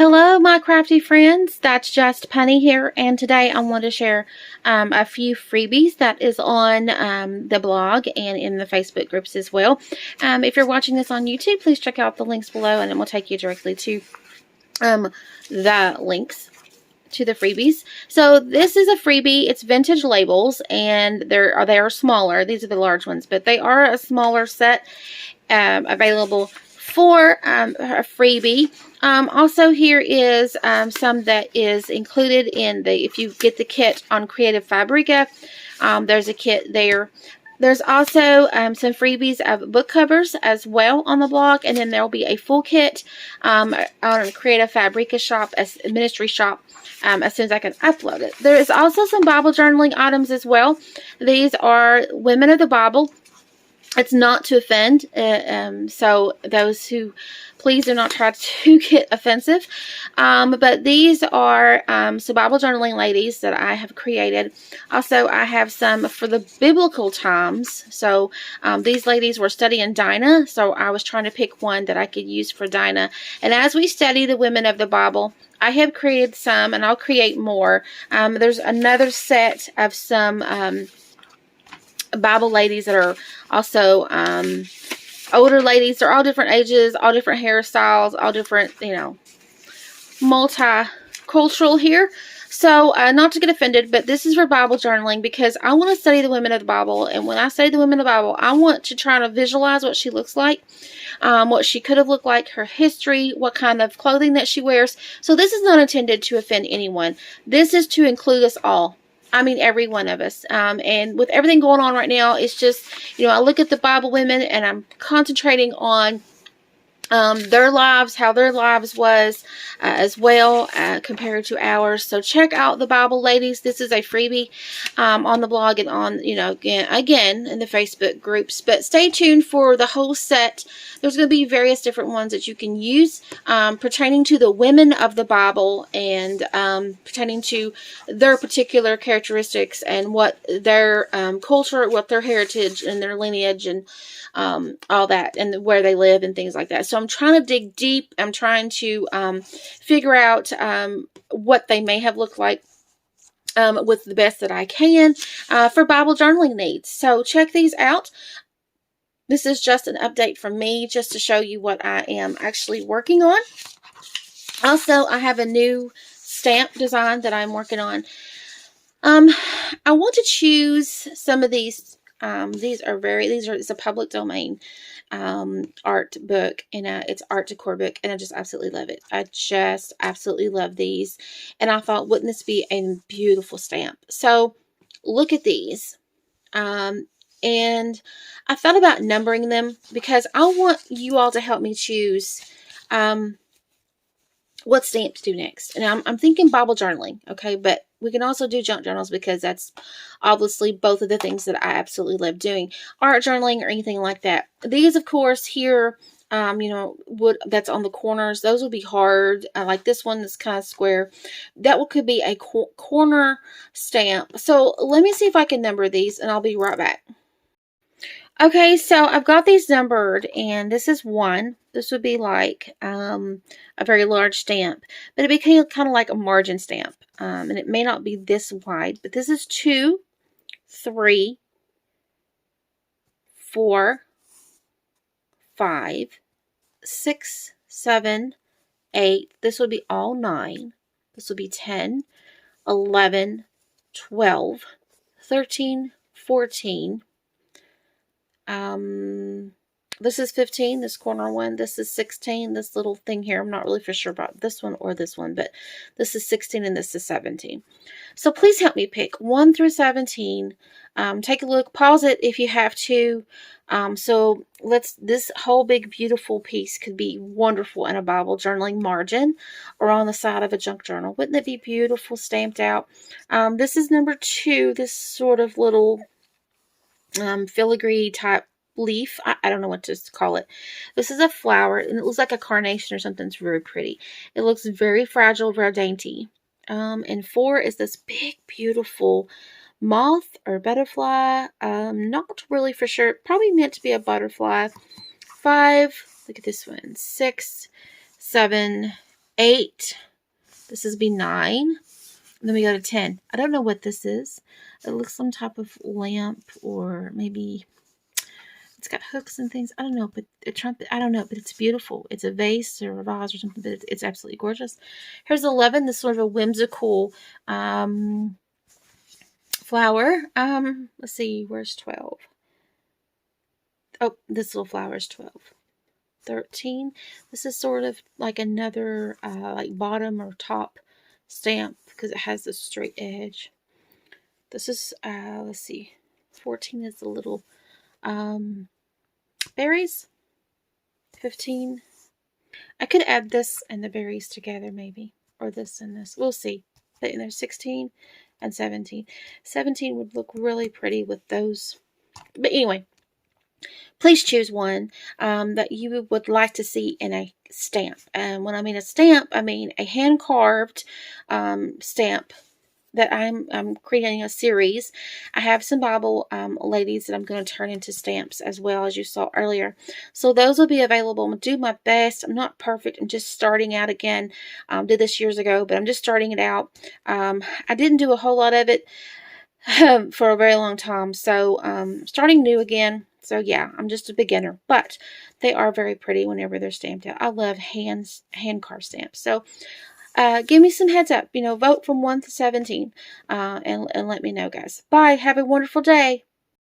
Hello, my crafty friends. That's just Penny here, and today I want to share a few freebies that is on the blog and in the Facebook groups as well. If you're watching this on YouTube, please check out the links below, and it will take you directly to the links to the freebies. So this is a freebie. It's vintage labels, and they are smaller. These are the large ones, but they are a smaller set available for a freebie. Also, here is some that is included in the, if you get the kit on Creative Fabrica, there's a kit there. There's also some freebies of book covers as well on the blog, and then there will be a full kit on Creative Fabrica shop, as ministry shop, as soon as I can upload it. There is also some Bible journaling items as well. These are Women of the Bible. It's not to offend, so those who, please do not try to get offensive. But these are some Bible journaling ladies that I have created. Also, I have some for the biblical times. So these ladies were studying Dinah, so I was trying to pick one that I could use for Dinah. And as we study the women of the Bible, I have created some, and I'll create more. There's another set of some Bible ladies that are also older ladies. They're all different ages, all different hairstyles, all different, multicultural here. So, not to get offended, but this is for Bible journaling because I want to study the women of the Bible. And when I study the women of the Bible, I want to try to visualize what she looks like, what she could have looked like, her history, what kind of clothing that she wears. So, this is not intended to offend anyone. This is to include us all. I mean, every one of us. And with everything going on right now, it's just, I look at the Bible women and I'm concentrating on their lives, how their lives was as well compared to ours. So check out the Bible ladies. This is a freebie on the blog and on, again in the Facebook groups. But stay tuned for the whole set. There's going to be various different ones that you can use pertaining to the women of the Bible and pertaining to their particular characteristics and what their culture, what their heritage and their lineage and all that, and where they live and things like that. So I'm trying to dig deep. I'm trying to figure out what they may have looked like with the best that I can for Bible journaling needs. So check these out. This is just an update from me just to show you what I am actually working on. Also, I have a new stamp design that I'm working on. I want to choose some of these. It's a public domain art book, and it's art decor book, and I just absolutely love it. I just absolutely love these, and I thought, wouldn't this be a beautiful stamp? So look at these, and I thought about numbering them because I want you all to help me choose what stamp to do next. And I'm thinking Bible journaling, okay, but we can also do junk journals because that's obviously both of the things that I absolutely love doing. Art journaling or anything like that. These, of course, here, wood that's on the corners, those will be hard. Like this one that's kind of square. That could be a corner stamp. So let me see if I can number these, and I'll be right back. Okay, so I've got these numbered, and this is 1. This would be like a very large stamp, but it'd be kind of like a margin stamp. And it may not be this wide, but this is 2, 3, 4, 5, 6, 7, 8. This would be all 9. This would be 10, 11, 12, 13, 14. This is 15, this corner one. This is 16, this little thing here. I'm not really for sure about this one or this one, but this is 16 and this is 17. So please help me pick 1 through 17. Take a look, pause it if you have to. So this whole big beautiful piece could be wonderful in a Bible journaling margin or on the side of a junk journal. Wouldn't it be beautiful stamped out? This is number 2, this sort of little filigree type leaf. I don't know what to call it. This is a flower, and it looks like a carnation or something. It's very pretty. It looks very fragile, very dainty. And 4 is this big, beautiful moth or butterfly. Not really for sure. Probably meant to be a butterfly. 5, look at this one. 6, 7, 8. This is be 9. And then we go to 10. I don't know what this is. It looks some type of lamp, or maybe it's got hooks and things. I don't know, but a trumpet. I don't know, but it's beautiful. It's a vase or a vase or something, but it's absolutely gorgeous. Here's 11. This sort of a whimsical flower. Let's see. Where's 12? Oh, this little flower is 12. 13. This is sort of like another like bottom or top stamp because it has this straight edge. This is let's see. 14 is the little berries. 15. I could add this and the berries together maybe, or this and this. We'll see. But there's 16 and 17. 17 would look really pretty with those. But anyway, please choose one that you would like to see in a stamp. And when I mean a stamp, I mean a hand-carved stamp that I'm creating a series. I have some Bible ladies that I'm going to turn into stamps as well, as you saw earlier. So those will be available. I'm going to do my best. I'm not perfect. I'm just starting out again. Did this years ago, but I'm just starting it out. I didn't do a whole lot of it for a very long time. So starting new again. So yeah, I'm just a beginner, but they are very pretty whenever they're stamped out. I love hand carved stamps. So give me some heads up. Vote from 1 to 17 and let me know, guys. Bye. Have a wonderful day.